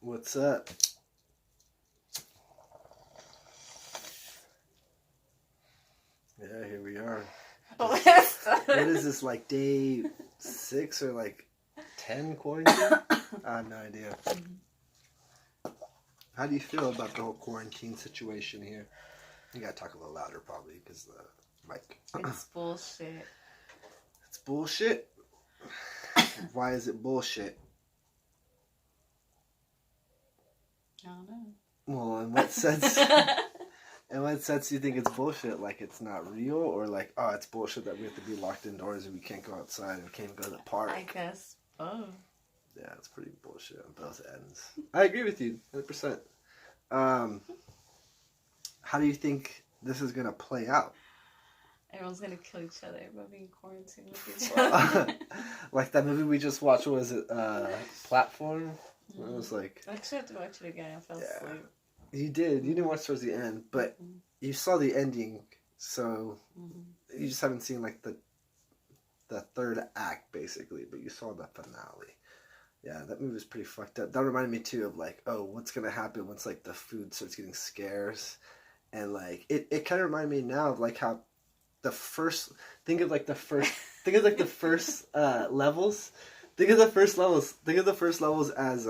What's up? Yeah, here we are. What is this, like day 6 or like 10 quarantine? I have no idea. How do you feel about the whole quarantine situation here? You gotta talk a little louder probably because the mic. It's bullshit. It's bullshit? Why is it bullshit? I don't know. Well, in what sense? In what sense do you think it's bullshit? Like it's not real, or like, oh, it's bullshit that we have to be locked indoors and we can't go outside and we can't go to the park? I guess both. Yeah, it's pretty bullshit on both ends. I agree with you, 100%. How do you think this is gonna play out? Everyone's gonna kill each other by being quarantined with each other. Like that movie we just watched. What was it? Platform. It was like. I actually have to watch it again. I fell asleep. You did. You didn't watch towards the end, but you saw the ending, so you just haven't seen like the third act basically. But you saw the finale. Yeah, that movie was pretty fucked up. That reminded me too of like, oh, what's gonna happen once like the food starts getting scarce, and like it kind of reminded me now of like how the first think of the first levels. Think of the first levels. Think of the first levels as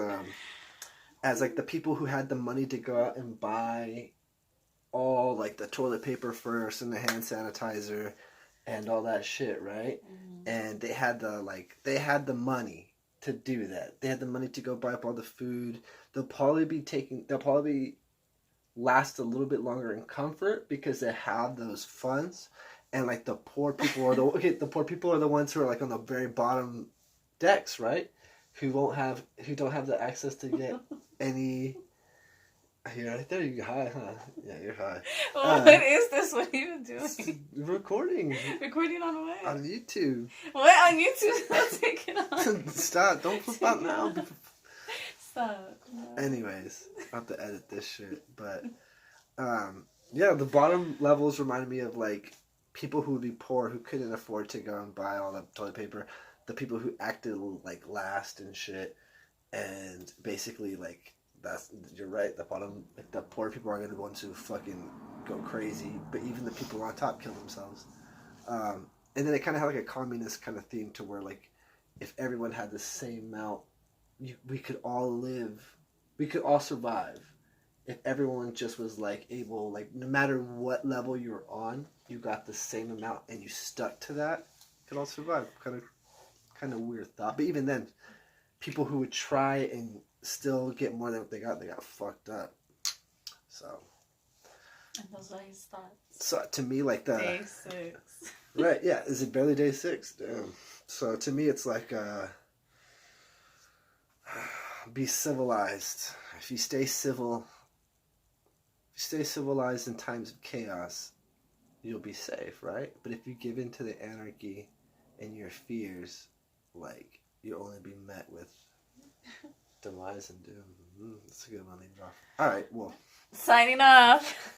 like the people who had the money to go out and buy all like the toilet paper first and the hand sanitizer and all that shit, right? And they had the money to do that. They had the money to go buy up all the food. They'll probably last a little bit longer in comfort because they have those funds. And like the poor people are the poor people are the ones who are like on the very bottom decks, right? Who don't have the access to get any. You're right there. You're high, huh? Yeah, you're high. What is this? What are you doing? Recording. Recording on what? On YouTube. What on YouTube? Take it on. Stop! Don't flip out now. Stop. No. Anyways, I have to edit this shit, but yeah, the bottom levels reminded me of like people who would be poor who couldn't afford to go and buy all the toilet paper. The people who acted like last and shit, and basically like you're right. The bottom, like the poor people are gonna be the ones who fucking go crazy, but even the people on top kill themselves. And then it kind of had like a communist kind of theme to where like if everyone had the same amount, we could all live, we could all survive. If everyone just was like able, like no matter what level you were on, you got the same amount and you stuck to that, could all survive. Kind of weird thought, but even then, people who would try and still get more than what they got fucked up. So. And those are his thoughts. So to me, like the Day 6. Right? Yeah. Is it barely day 6? Damn. So to me, it's like be civilized. If you stay civilized in times of chaos, you'll be safe, right? But if you give in to the anarchy and your fears, like, you'll only be met with demise and doom. That's a good one to leave it off. All right, well. Signing off.